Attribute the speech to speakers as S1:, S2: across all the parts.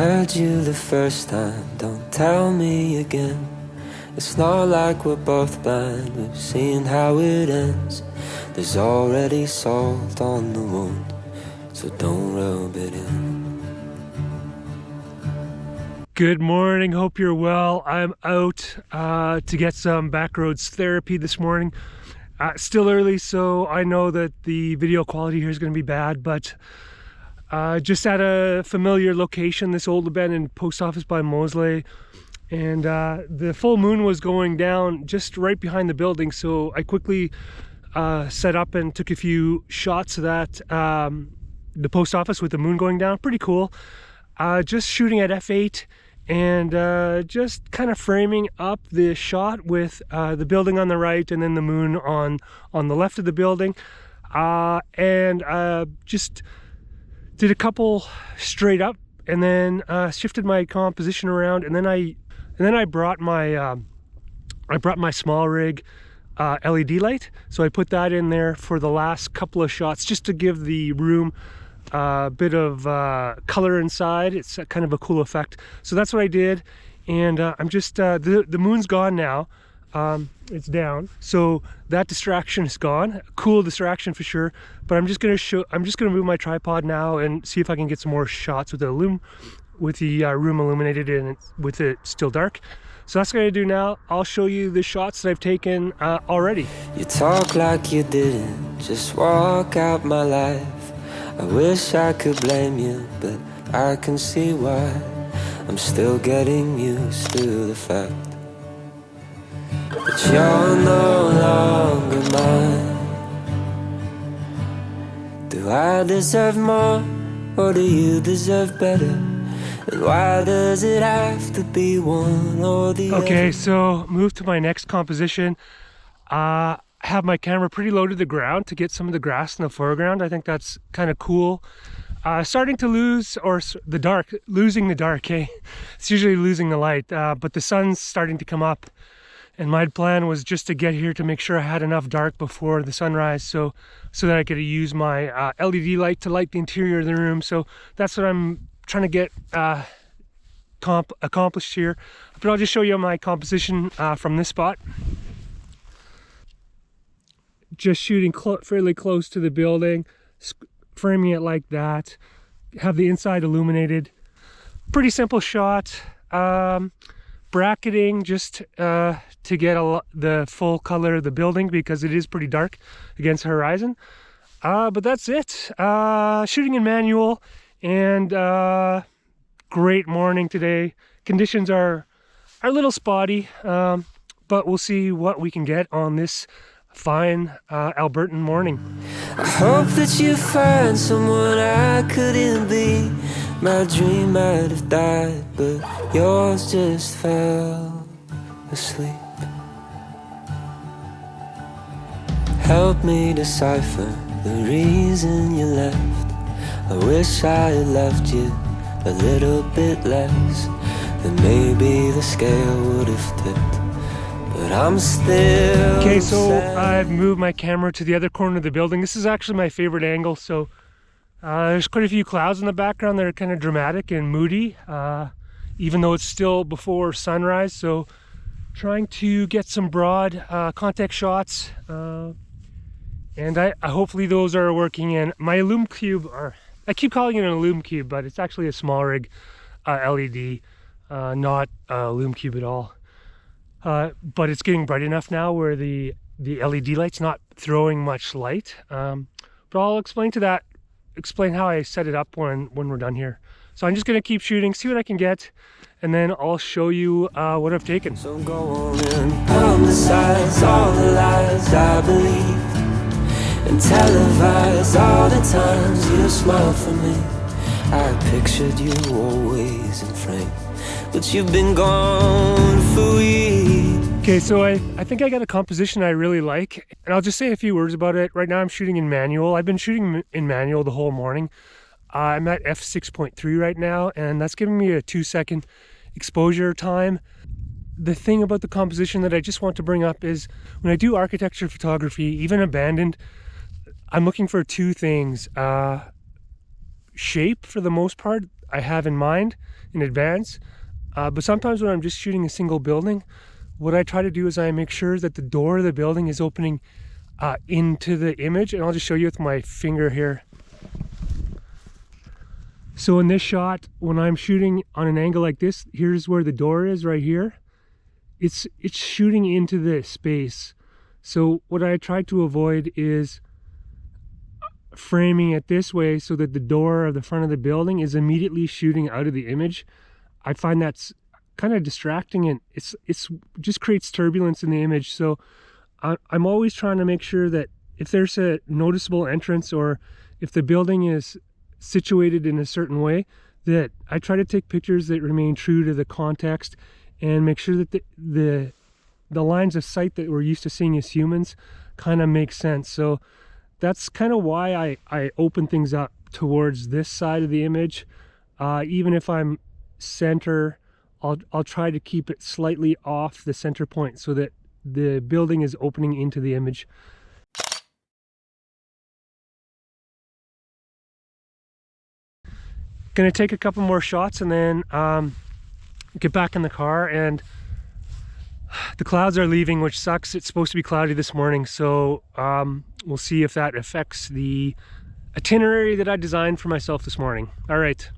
S1: heard you the first time, don't tell me again. It's not like we're both blind, we've seen how it ends. There's already salt on the wound, so don't rub it in.
S2: Good morning, hope you're well. I'm out to get some backroads therapy this morning. Still early, so I know that the video quality here is going to be bad, but just at a familiar location, this old abandoned post office by Mossleigh, and the full moon was going down just right behind the building, so I quickly set up and took a few shots of that, the post office with the moon going down. Pretty cool. Just shooting at f8 and just kind of framing up the shot with the building on the right and then the moon on the left of the building, and just did a couple straight up and then shifted my composition around, and then I brought my small rig LED light, so I put that in there for the last couple of shots just to give the room a bit of color inside. It's kind of a cool effect. So that's what I did, and I'm just the moon's gone now. It's down, so that distraction is gone. Cool distraction for sure. But I'm just gonna move my tripod now and see if I can get some more shots with the room illuminated and with it still dark. So that's what I'm gonna do now. I'll show you the shots that I've taken already.
S1: You talk like you didn't just walk out my life. I wish I could blame you, but I can see why. I'm still getting used to the fact that you're no longer mine. Do I deserve more, or do you deserve better? And why does it have to be one or the other?
S2: Okay, so move to my next composition. I have my camera pretty low to the ground to get some of the grass in the foreground. I think that's kind of cool. Starting to lose, or losing the dark, eh? It's usually losing the light, but the sun's starting to come up. And my plan was just to get here to make sure I had enough dark before the sunrise, so that I could use my LED light to light the interior of the room. So that's what I'm trying to get accomplished here. But I'll just show you my composition from this spot. Just shooting fairly close to the building, framing it like that. Have the inside illuminated. Pretty simple shot. Bracketing just to get the full color of the building because it is pretty dark against the horizon. But that's it. Shooting in manual, and great morning today. Conditions are a little spotty, but we'll see what we can get on this fine Albertan morning.
S1: I hope that you find someone I couldn't be. My dream might have died, but yours just fell asleep. Help me decipher the reason you left. I wish I had left you a little bit less, then maybe the scale would have tipped, but I'm still
S2: okay. So I've moved my camera to the other corner of the building. This is actually my favorite angle. So there's quite a few clouds in the background that are kind of dramatic and moody, even though it's still before sunrise. So trying to get some broad contact shots, and I hopefully those are working. In my Illum Cube, or I keep calling it an Illum Cube, but it's actually a small rig LED, not a Illum Cube at all. But it's getting bright enough now where the LED light's not throwing much light. But I'll explain how I set it up when we're done here. So I'm just gonna keep shooting, see what I can get, and then I'll show you what I've taken.
S1: So go on and publicize all the lies I believed, and televise all the times you smiled for me. I pictured you always in frame, but you've been gone for weeks.
S2: Okay, so I think I got a composition I really like, and I'll just say a few words about it. Right now I'm shooting in manual. I've been shooting in manual the whole morning. I'm at f6.3 right now, and that's giving me a 2-second exposure time. The thing about the composition that I just want to bring up is when I do architecture photography, even abandoned, I'm looking for two things. Shape for the most part. I have in mind in advance. But sometimes when I'm just shooting a single building, what I try to do is I make sure that the door of the building is opening into the image, and I'll just show you with my finger here. So in this shot, when I'm shooting on an angle like this, here's where the door is right here. It's shooting into this space. So what I try to avoid is framing it this way so that the door of the front of the building is immediately shooting out of the image. I find that's kind of distracting, and it's just creates turbulence in the image. So I'm always trying to make sure that if there's a noticeable entrance, or if the building is situated in a certain way, that I try to take pictures that remain true to the context and make sure that the lines of sight that we're used to seeing as humans kind of make sense. So that's kind of why I open things up towards this side of the image. Even if I'm center, I'll try to keep it slightly off the center point so that the building is opening into the image. Gonna take a couple more shots and then get back in the car. And the clouds are leaving, which sucks. It's supposed to be cloudy this morning, so we'll see if that affects the itinerary that I designed for myself this morning. All right.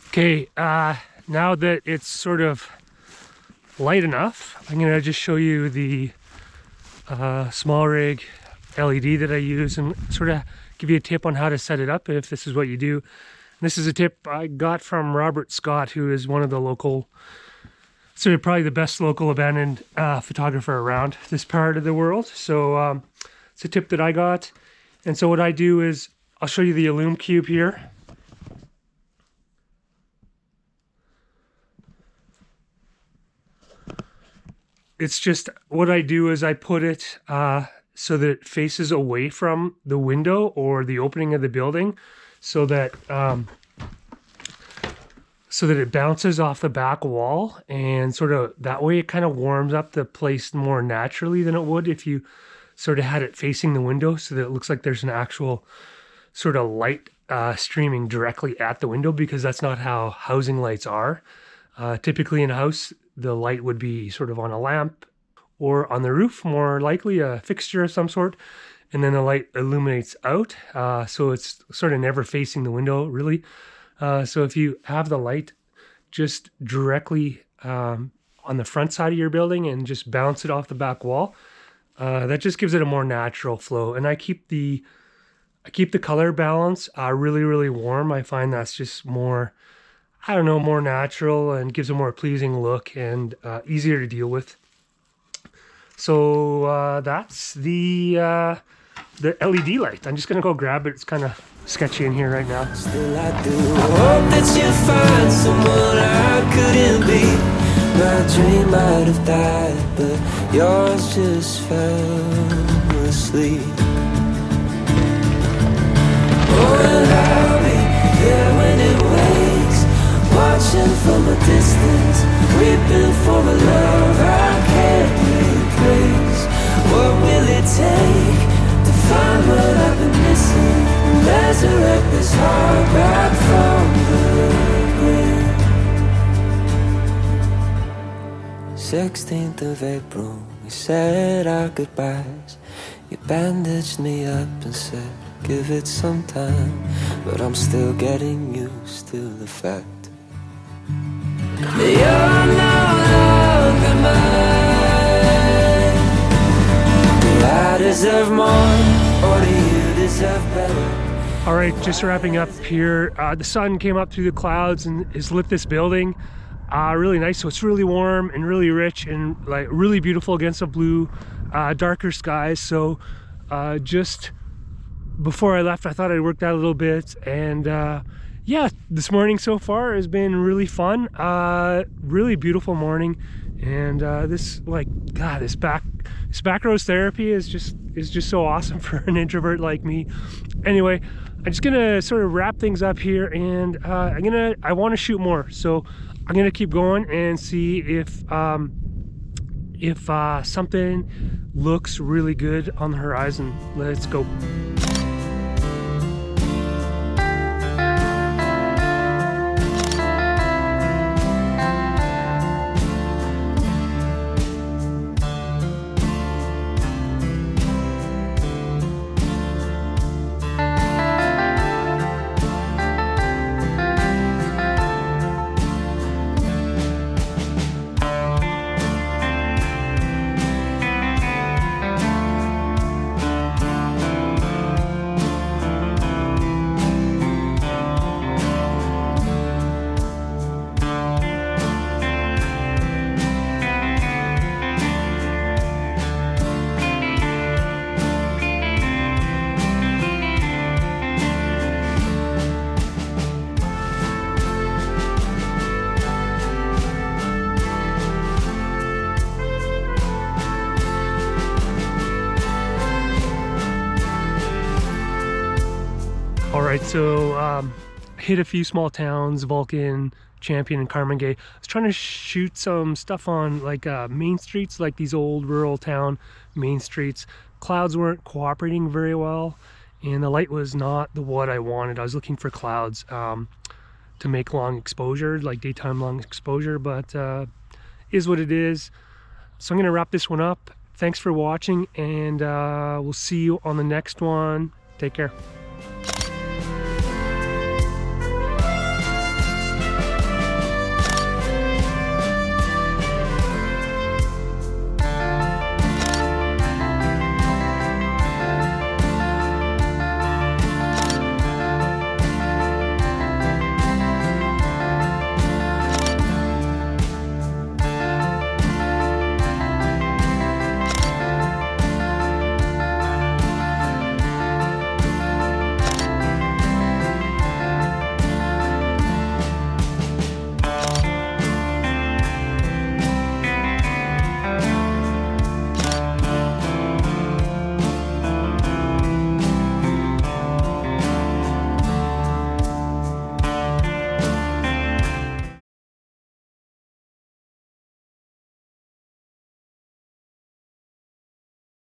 S2: Okay, now that it's sort of light enough, I'm gonna just show you the small rig LED that I use and sort of give you a tip on how to set it up if this is what you do. This is a tip I got from Robert Scott, who is one of the local, so probably the best local abandoned photographer around this part of the world. So it's a tip that I got. And so what I do is I'll show you the Illum Cube here. It's just, what I do is I put it so that it faces away from the window or the opening of the building, so that it bounces off the back wall, and sort of that way it kind of warms up the place more naturally than it would if you sort of had it facing the window, so that it looks like there's an actual sort of light streaming directly at the window, because that's not how housing lights are. Typically in a house, the light would be sort of on a lamp or on the roof, more likely a fixture of some sort, and then the light illuminates out, so it's sort of never facing the window really. So if you have the light just directly on the front side of your building and just bounce it off the back wall, that just gives it a more natural flow. And I keep the color balance really warm. I find that's just more, I don't know, more natural and gives a more pleasing look and easier to deal with. So that's the LED light. I'm just gonna go grab it. It's kind of sketchy in here right now.
S1: Still I do hope that you find someone I couldn't be. My dream might have died, but yours just fell asleep. Oh, and I'll be there when it wakes, watching from a distance, weeping for a love I can't replace. What will it take to find what I've been missing, and resurrect this heart back from the grave? 16th of April, we said our goodbyes. You bandaged me up and said, give it some time, but I'm still getting used to the fact that you're no longer mine. Do I deserve more, or do you deserve better?
S2: All right, just wrapping up here. The sun came up through the clouds and has lit this building. Really nice. So it's really warm and really rich and like really beautiful against the blue, darker skies. So just before I left, I thought I'd work that a little bit. And yeah, this morning so far has been really fun. Really beautiful morning. And this, like, God, this back roads therapy is just so awesome for an introvert like me. Anyway, I'm just gonna sort of wrap things up here, and I want to shoot more, so I'm gonna keep going and see if something looks really good on the horizon. Let's go. right, so hit a few small towns, Vulcan, Champion, and Carmen Gay. I was trying to shoot some stuff on like main streets, like these old rural town main streets. Clouds weren't cooperating very well, and the light was not what I wanted. I was looking for clouds to make long exposure, like daytime long exposure, but is what it is. So I'm gonna wrap this one up. Thanks for watching, and we'll see you on the next one. Take care.